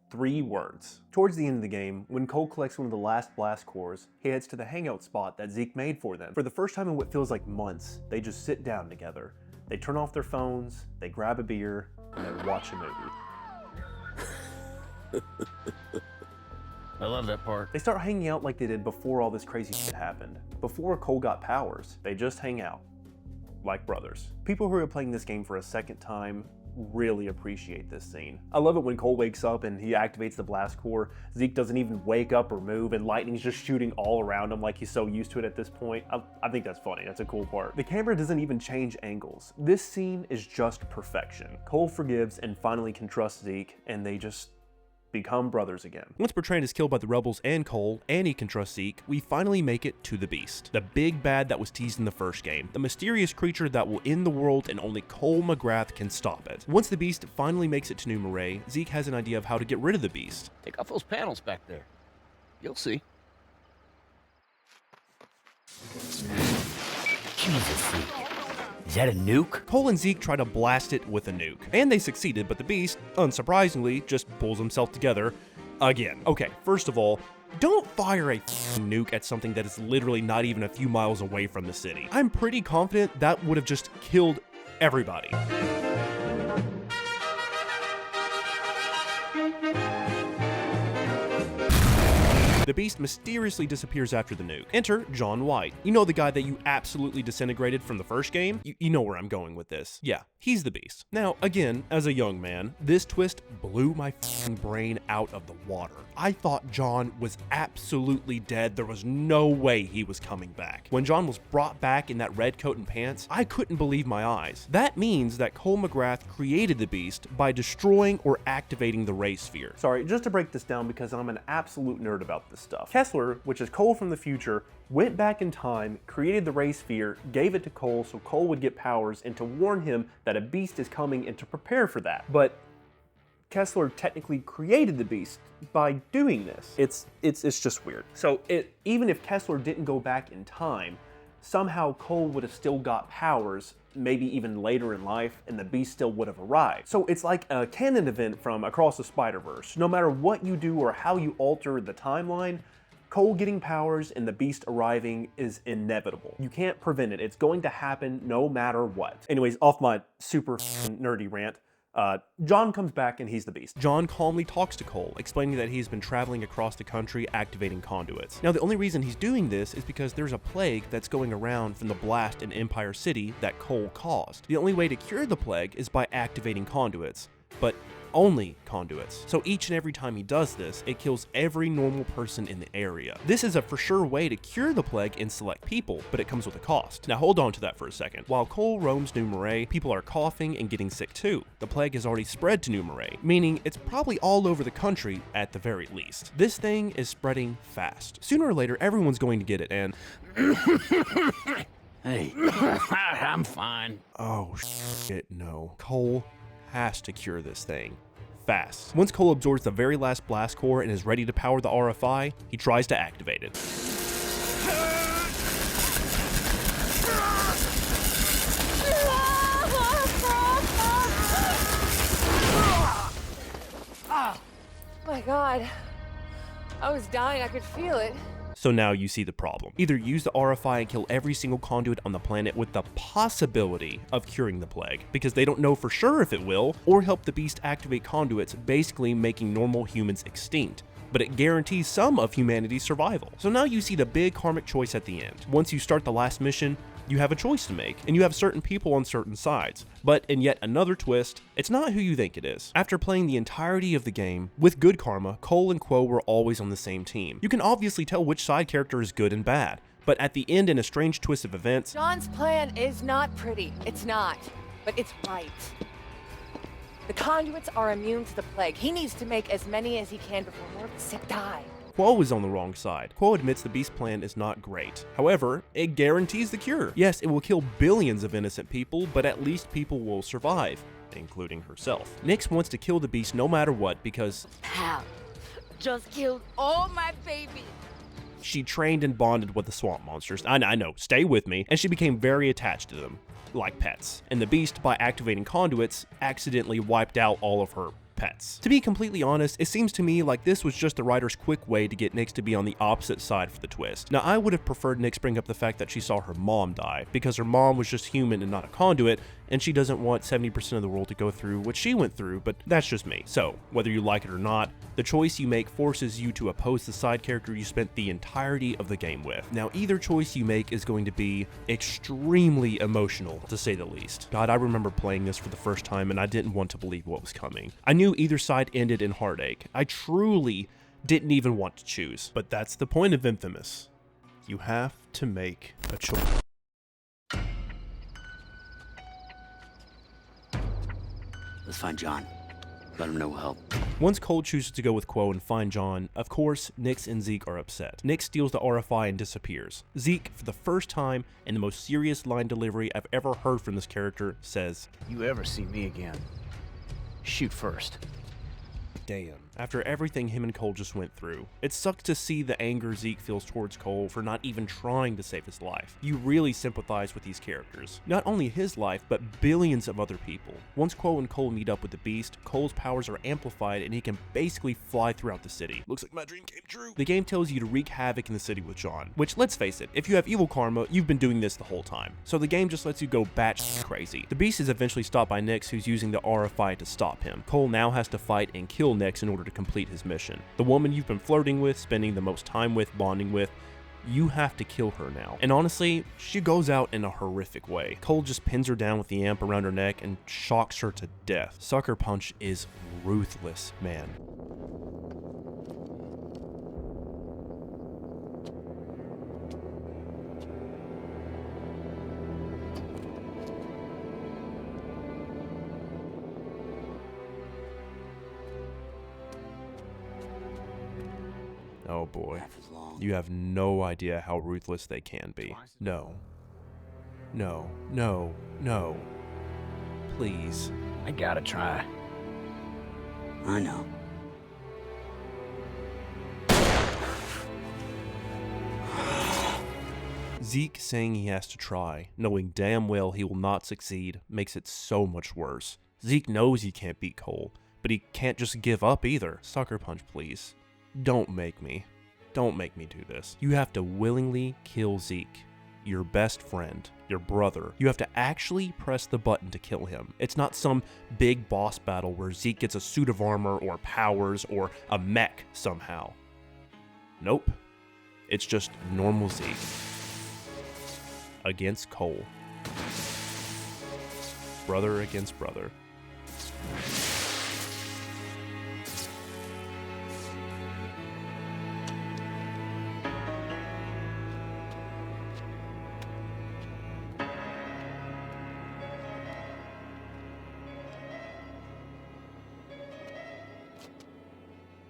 3 words. Towards the end of the game, when Cole collects one of the last blast cores, he heads to the hangout spot that Zeke made for them. For the first time in what feels like months, they just sit down together. They turn off their phones, they grab a beer, and they watch a movie. I love that part. They start hanging out like they did before all this crazy shit happened. Before Cole got powers, they just hang out. Like brothers. People who are playing this game for a second time really appreciate this scene. I love it when Cole wakes up and he activates the blast core. Zeke doesn't even wake up or move, and lightning's just shooting all around him like he's so used to it at this point. I think that's funny. That's a cool part. The camera doesn't even change angles. This scene is just perfection. Cole forgives and finally can trust Zeke, and they just become brothers again. Once Bertrand is killed by the Rebels and Cole, and he can trust Zeke, we finally make it to the Beast. The big bad that was teased in the first game. The mysterious creature that will end the world and only Cole MacGrath can stop it. Once the Beast finally makes it to New Marais, Zeke has an idea of how to get rid of the Beast. Take off those panels back there. You'll see. Jesus, Zeke. Is that a nuke? Cole and Zeke try to blast it with a nuke, and they succeeded, but the Beast, unsurprisingly, just pulls himself together again. Okay, first of all, don't fire a nuke at something that is literally not even a few miles away from the city. I'm pretty confident that would have just killed everybody. The Beast mysteriously disappears after the nuke. Enter John White. You know, the guy that you absolutely disintegrated from the first game? You know where I'm going with this. Yeah, he's the Beast. Now, again, as a young man, this twist blew my brain out of the water. I thought John was absolutely dead. There was no way he was coming back. When John was brought back in that red coat and pants, I couldn't believe my eyes. That means that Cole MacGrath created the Beast by destroying or activating the ray sphere. Sorry, just to break this down because I'm an absolute nerd about this stuff. Kessler, which is Cole from the future, went back in time, created the ray sphere, gave it to Cole so Cole would get powers, and to warn him that a beast is coming and to prepare for that. But Kessler technically created the beast by doing this. It's just weird. So even if Kessler didn't go back in time, somehow Cole would have still got powers, maybe even later in life, and the beast still would have arrived. So it's like a canon event from Across the Spider-Verse. No matter what you do or how you alter the timeline, Cole getting powers and the beast arriving is inevitable. You can't prevent it. It's going to happen no matter what. Anyways, off my super nerdy rant. John comes back and he's the beast. John calmly talks to Cole, explaining that he's been traveling across the country activating conduits. Now, the only reason he's doing this is because there's a plague that's going around from the blast in Empire City that Cole caused. The only way to cure the plague is by activating conduits, but only conduits. So each and every time he does this, it kills every normal person in the area. This is a for sure way to cure the plague in select people, but it comes with a cost. Now hold on to that for a second. While Cole roams New Marais, people are coughing and getting sick too. The plague has already spread to New Marais, meaning it's probably all over the country at the very least. This thing is spreading fast. Sooner or later, everyone's going to get it, and Hey, I'm fine. oh shit, no. Cole has to cure this thing fast. Once Cole absorbs the very last blast core and is ready to power the RFI, he tries to activate it. Oh my God, I was dying, I could feel it. So now you see the problem. Either use the RFI and kill every single conduit on the planet with the possibility of curing the plague, because they don't know for sure if it will, or help the beast activate conduits, basically making normal humans extinct. But it guarantees some of humanity's survival. So now you see the big karmic choice at the end. Once you start the last mission, you have a choice to make, and you have certain people on certain sides. But in yet another twist, it's not who you think it is. After playing the entirety of the game, with good karma, Cole and Quo were always on the same team. You can obviously tell which side character is good and bad, but at the end, in a strange twist of events, John's plan is not pretty. It's not, but it's right. The conduits are immune to the plague. He needs to make as many as he can before more sick die. Quo is on the wrong side. Quo admits the beast plan is not great. However, it guarantees the cure. Yes, it will kill billions of innocent people, but at least people will survive, including herself. Nyx wants to kill the beast no matter what because How? Just killed all my babies. she trained and bonded with the swamp monsters. I know, stay with me. And she became very attached to them, like pets. And the beast, by activating conduits, accidentally wiped out all of her pets. To be completely honest, it seems to me like this was just the writer's quick way to get Nyx to be on the opposite side for the twist. Now, I would have preferred Nyx bring up the fact that she saw her mom die, because her mom was just human and not a conduit, and she doesn't want 70% of the world to go through what she went through, but that's just me. So, whether you like it or not, the choice you make forces you to oppose the side character you spent the entirety of the game with. Now, either choice you make is going to be extremely emotional, to say the least. God, I remember playing this for the first time and I didn't want to believe what was coming. I knew either side ended in heartache. I truly didn't even want to choose. But that's the point of Infamous. You have to make a choice. Let's find John. Let him know we'll help. Once Cole chooses to go with Quo and find John, of course, Nyx and Zeke are upset. Nyx steals the RFI and disappears. Zeke, for the first time in the most serious line delivery I've ever heard from this character, says, You ever see me again, shoot first. damn. After everything him and Cole just went through, it sucks to see the anger Zeke feels towards Cole for not even trying to save his life. You really sympathize with these characters. Not only his life, but billions of other people. Once Quo and Cole meet up with the Beast, Cole's powers are amplified and he can basically fly throughout the city. Looks like my dream came true. The game tells you to wreak havoc in the city with John, which, let's face it, if you have evil karma, you've been doing this the whole time. So the game just lets you go batshit crazy. The Beast is eventually stopped by Nyx, who's using the RFI to stop him. Cole now has to fight and kill Nyx in order to complete his mission. The woman you've been flirting with, spending the most time with, bonding with, you have to kill her now. And honestly, she goes out in a horrific way. Cole just pins her down with the amp around her neck and shocks her to death. Sucker Punch is ruthless, man. Oh boy, you have no idea how ruthless they can be. No. No, no, no. Please. I gotta try. I know. Zeke saying he has to try, knowing damn well he will not succeed, makes it so much worse. Zeke knows he can't beat Cole, but he can't just give up either. Sucker Punch, please. Don't make me. Don't make me do this. You have to willingly kill Zeke, your best friend, your brother. You have to actually press the button to kill him. It's not some big boss battle where Zeke gets a suit of armor or powers or a mech somehow. Nope. It's just normal Zeke against Cole. Brother against brother.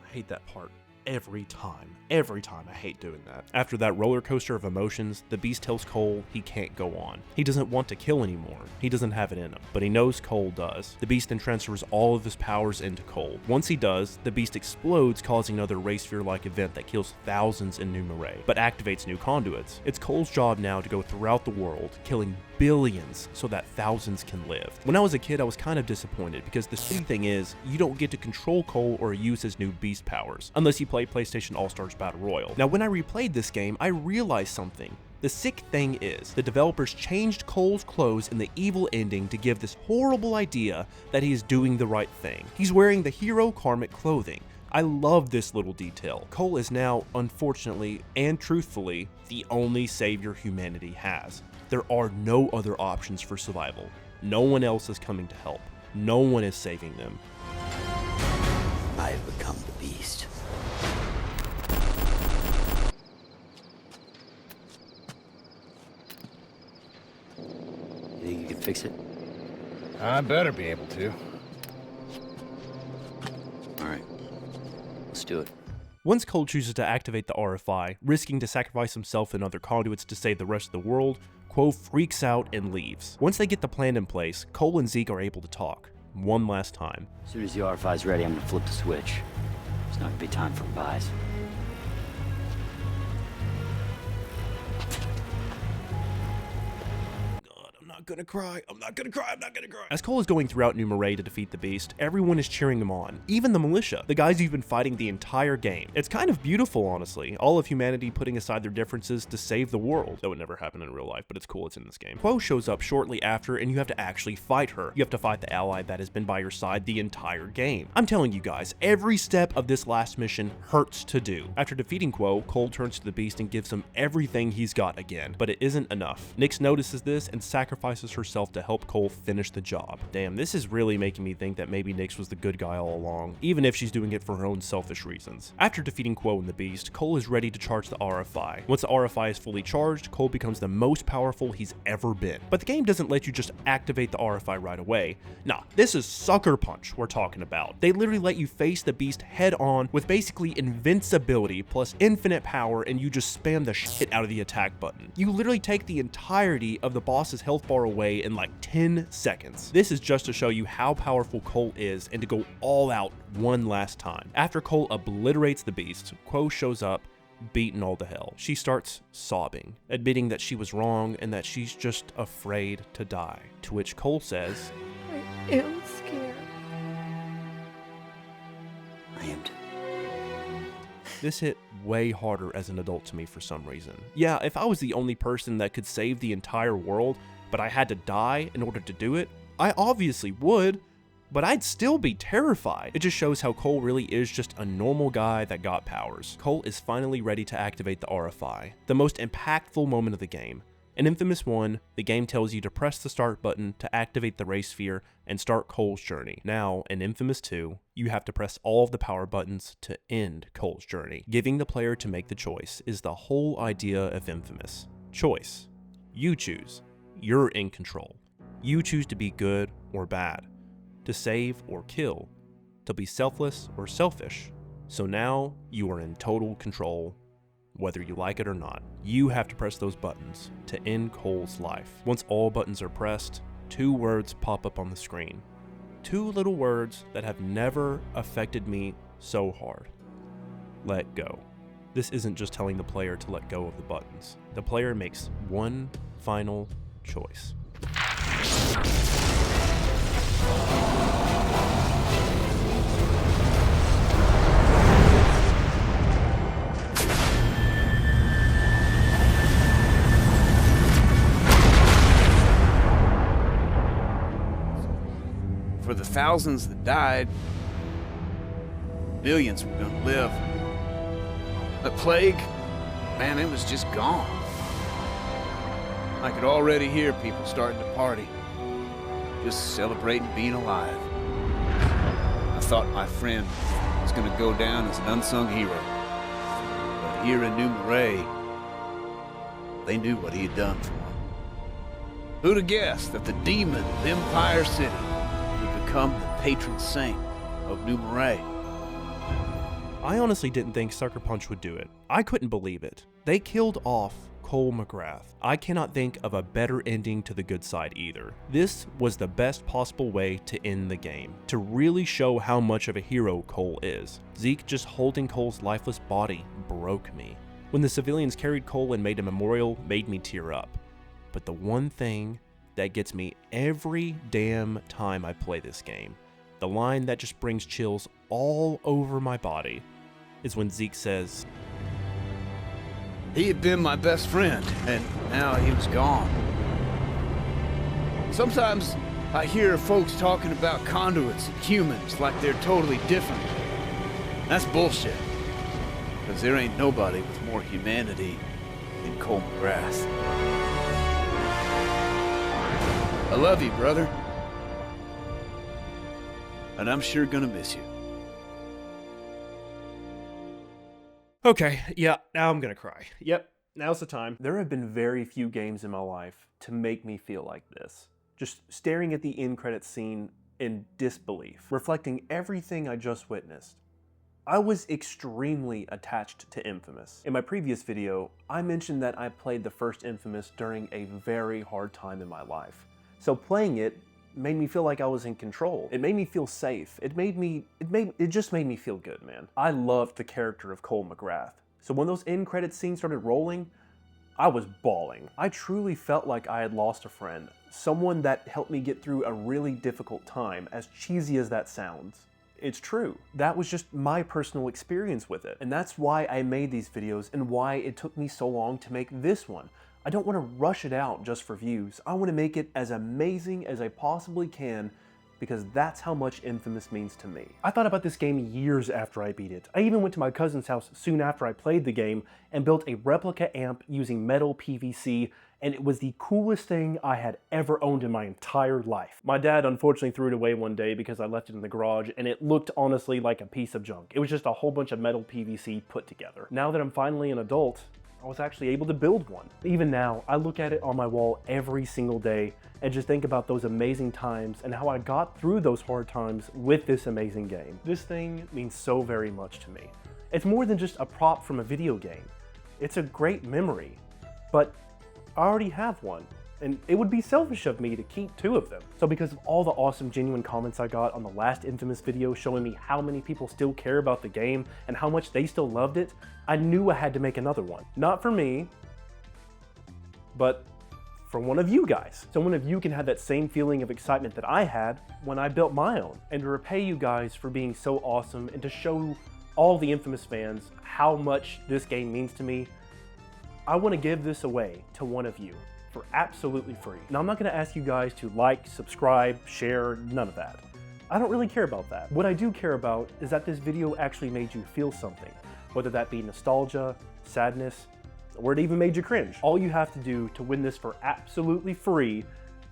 I hate that part. Every time I hate doing that. After that roller coaster of emotions, the Beast tells Cole he can't go on. He doesn't want to kill anymore. He doesn't have it in him, but he knows Cole does. The Beast then transfers all of his powers into Cole. Once he does, the Beast explodes, causing another Ray Sphere-like event that kills thousands in Numerai, but activates new conduits. It's Cole's job now to go throughout the world, killing billions so that thousands can live. When I was a kid, I was kind of disappointed because the shitty thing is, you don't get to control Cole or use his new Beast powers, unless you play PlayStation All-Stars Battle Royale. Now, when I replayed this game, I realized something. The sick thing is, the developers changed Cole's clothes in the evil ending to give this horrible idea that he is doing the right thing. He's wearing the hero karmic clothing. I love this little detail. Cole is now, unfortunately and truthfully, the only savior humanity has. There are no other options for survival. No one else is coming to help. No one is saving them. I have become the Beast. You think you can fix it? I better be able to. All right. Let's do it. Once Cole chooses to activate the RFI, risking to sacrifice himself and other conduits to save the rest of the world, Quo freaks out and leaves. Once they get the plan in place, Cole and Zeke are able to talk. One last time. As soon as the RFI's ready, I'm gonna flip the switch. It's not gonna be time for goodbyes. I'm not gonna cry. As Cole is going throughout Numerai to defeat the Beast, everyone is cheering him on. Even the militia, the guys who've been fighting the entire game. It's kind of beautiful, honestly. All of humanity putting aside their differences to save the world. That would never happen in real life, but it's cool it's in this game. Quo shows up shortly after, and you have to actually fight her. You have to fight the ally that has been by your side the entire game. I'm telling you guys, every step of this last mission hurts to do. After defeating Quo, Cole turns to the Beast and gives him everything he's got again, but it isn't enough. Nyx notices this and sacrifices herself to help Cole finish the job. Damn, this is really making me think that maybe Nyx was the good guy all along, even if she's doing it for her own selfish reasons. After defeating Quo and the Beast, Cole is ready to charge the RFI. Once the RFI is fully charged, Cole becomes the most powerful he's ever been. But the game doesn't let you just activate the RFI right away. Nah, this is Sucker Punch we're talking about. They literally let you face the Beast head on with basically invincibility plus infinite power, and you just spam the shit out of the attack button. You literally take the entirety of the boss's health bar away in like 10 seconds. This is just to show you how powerful Cole is and to go all out one last time. After Cole obliterates the Beast, Quo shows up, beaten all to hell. She starts sobbing, admitting that she was wrong and that she's just afraid to die. To which Cole says, I am scared. I am too. This hit way harder as an adult to me for some reason. Yeah, if I was the only person that could save the entire world, but I had to die in order to do it, I obviously would, but I'd still be terrified. It just shows how Cole really is just a normal guy that got powers. Cole is finally ready to activate the RFI, the most impactful moment of the game. In inFAMOUS 1, the game tells you to press the start button to activate the Ray Sphere and start Cole's journey. Now, in inFAMOUS 2, you have to press all of the power buttons to end Cole's journey. Giving the player to make the choice is the whole idea of inFAMOUS. Choice. You choose. You're in control. You choose to be good or bad, to save or kill, to be selfless or selfish. So now you are in total control, whether you like it or not. You have to press those buttons to end Cole's life. Once all buttons are pressed, two words pop up on the screen. 2 little words that have never affected me so hard. Let go. This isn't just telling the player to let go of the buttons. The player makes one final choice. For the thousands that died, millions were gonna live. The plague, man, it was just gone. I could already hear people starting to party, just celebrating being alive. I thought my friend was gonna go down as an unsung hero. But here in New Marais, they knew what he had done for them. Who'd have guessed that the demon of Empire City would become the patron saint of New Marais? I honestly didn't think Sucker Punch would do it. I couldn't believe it. They killed off Cole MacGrath. I cannot think of a better ending to the good side either. This was the best possible way to end the game, to really show how much of a hero Cole is. Zeke just holding Cole's lifeless body broke me. When the civilians carried Cole and made a memorial made me tear up. But the one thing that gets me every damn time I play this game, the line that just brings chills all over my body, is when Zeke says, He had been my best friend, and now he was gone. Sometimes I hear folks talking about conduits and humans like they're totally different. That's bullshit. Because there ain't nobody with more humanity than Cole MacGrath. I love you, brother. And I'm sure gonna miss you. okay, yeah, now I'm gonna cry. Yep, now's the time. There have been very few games in my life to make me feel like this. Just staring at the end credits scene in disbelief, reflecting everything I just witnessed. I was extremely attached to Infamous. In my previous video, I mentioned that I played the first Infamous during a very hard time in my life. So playing it made me feel like I was in control. It made me feel safe. It just made me feel good, man. I loved the character of Cole MacGrath. So when those end credits scenes started rolling, I was bawling. I truly felt like I had lost a friend, someone that helped me get through a really difficult time, as cheesy as that sounds. It's true. That was just my personal experience with it. And that's why I made these videos and why it took me so long to make this one. I don't want to rush it out just for views. I want to make it as amazing as I possibly can because that's how much Infamous means to me. I thought about this game years after I beat it. I even went to my cousin's house soon after I played the game and built a replica amp using metal PVC, and it was the coolest thing I had ever owned in my entire life. My dad unfortunately threw it away one day because I left it in the garage and it looked honestly like a piece of junk. It was just a whole bunch of metal PVC put together. Now that I'm finally an adult, I was actually able to build one. Even now, I look at it on my wall every single day and just think about those amazing times and how I got through those hard times with this amazing game. This thing means so very much to me. It's more than just a prop from a video game. It's a great memory, but I already have one, and it would be selfish of me to keep 2 of them. So because of all the awesome genuine comments I got on the last Infamous video showing me how many people still care about the game and how much they still loved it, I knew I had to make another one. Not for me, but for one of you guys. So one of you can have that same feeling of excitement that I had when I built my own. And to repay you guys for being so awesome and to show all the Infamous fans how much this game means to me, I want to give this away to one of you for absolutely free. Now I'm not going to ask you guys to like, subscribe, share, none of that. I don't really care about that. What I do care about is that this video actually made you feel something, whether that be nostalgia, sadness, or it even made you cringe. All you have to do to win this for absolutely free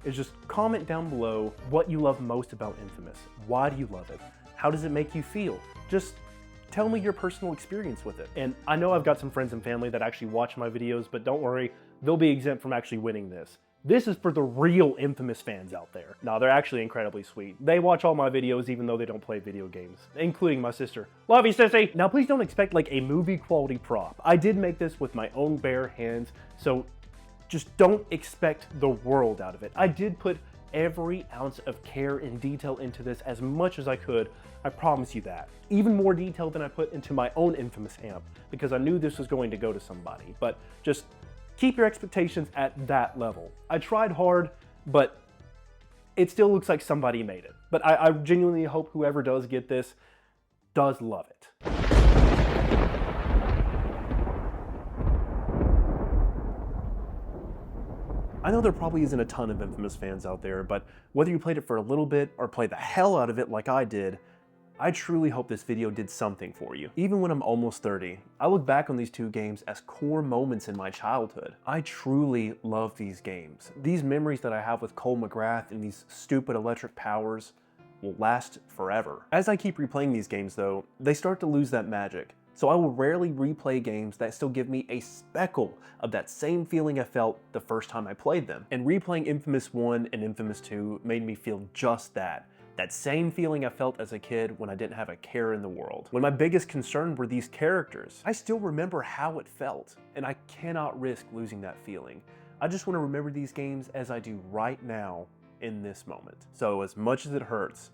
is just comment down below what you love most about Infamous. Why do you love it? How does it make you feel? Just tell me your personal experience with it. And I know I've got some friends and family that actually watch my videos, but don't worry, they'll be exempt from actually winning this. This is for the real Infamous fans out there. No, they're actually incredibly sweet. They watch all my videos even though they don't play video games, including my sister. Love you, sissy! Now please don't expect like a movie quality prop. I did make this with my own bare hands, so just don't expect the world out of it. I did put every ounce of care and detail into this as much as I could, I promise you that. Even more detail than I put into my own Infamous amp, because I knew this was going to go to somebody. But just keep your expectations at that level. I tried hard, but it still looks like somebody made it. But I genuinely hope whoever does get this does love it. I know there probably isn't a ton of Infamous fans out there, but whether you played it for a little bit or played the hell out of it like I did, I truly hope this video did something for you. Even when I'm almost 30, I look back on these two games as core moments in my childhood. I truly love these games. These memories that I have with Cole MacGrath and these stupid electric powers will last forever. As I keep replaying these games though, they start to lose that magic. So I will rarely replay games that still give me a speckle of that same feeling I felt the first time I played them. And replaying Infamous 1 and Infamous 2 made me feel just that. That same feeling I felt as a kid when I didn't have a care in the world. When my biggest concern were these characters. I still remember how it felt, and I cannot risk losing that feeling. I just want to remember these games as I do right now in this moment. So as much as it hurts,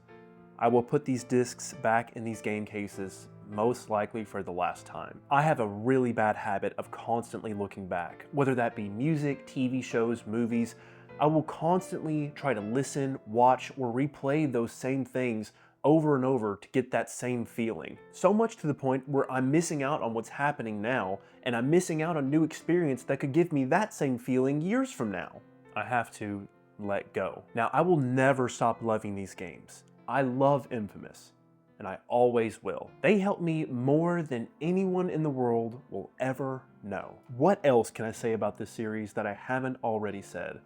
I will put these discs back in these game cases, most likely for the last time. I have a really bad habit of constantly looking back, whether that be music, TV shows, movies. I will constantly try to listen, watch, or replay those same things over and over to get that same feeling. So much to the point where I'm missing out on what's happening now, and I'm missing out on new experience that could give me that same feeling years from now. I have to let go. Now, I will never stop loving these games. I love Infamous, and I always will. They help me more than anyone in the world will ever know. What else can I say about this series that I haven't already said?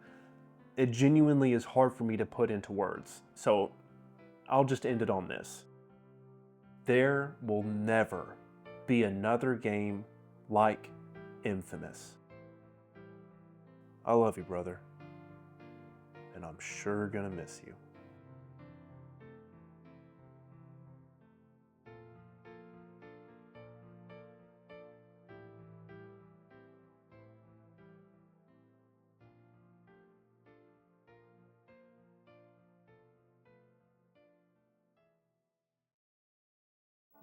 It genuinely is hard for me to put into words, so I'll just end it on this. There will never be another game like Infamous. I love you, brother, and I'm sure gonna miss you.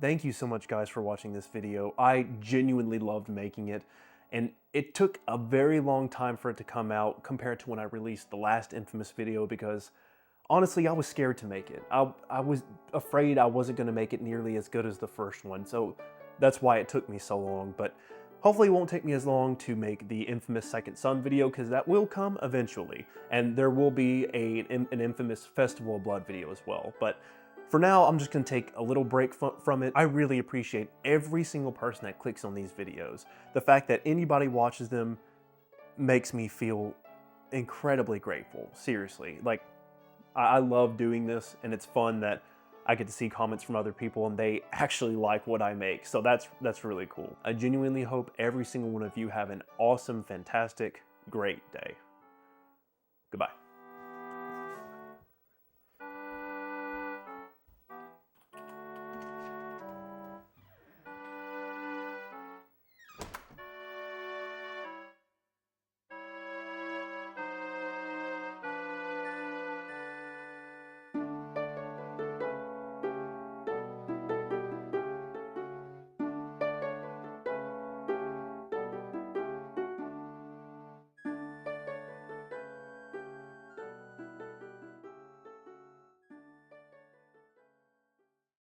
Thank you so much guys for watching this video. I genuinely loved making it, and it took a very long time for it to come out compared to when I released the last Infamous video, because honestly I was scared to make it. I was afraid I wasn't going to make it nearly as good as the first one, so that's why it took me so long. But hopefully it won't take me as long to make the Infamous Second Son video, because that will come eventually, and there will be an Infamous Festival of Blood video as well. But for now, I'm just going to take a little break from it. I really appreciate every single person that clicks on these videos. The fact that anybody watches them makes me feel incredibly grateful. Seriously. Like, I love doing this, and it's fun that I get to see comments from other people and they actually like what I make. So that's really cool. I genuinely hope every single one of you have an awesome, fantastic, great day.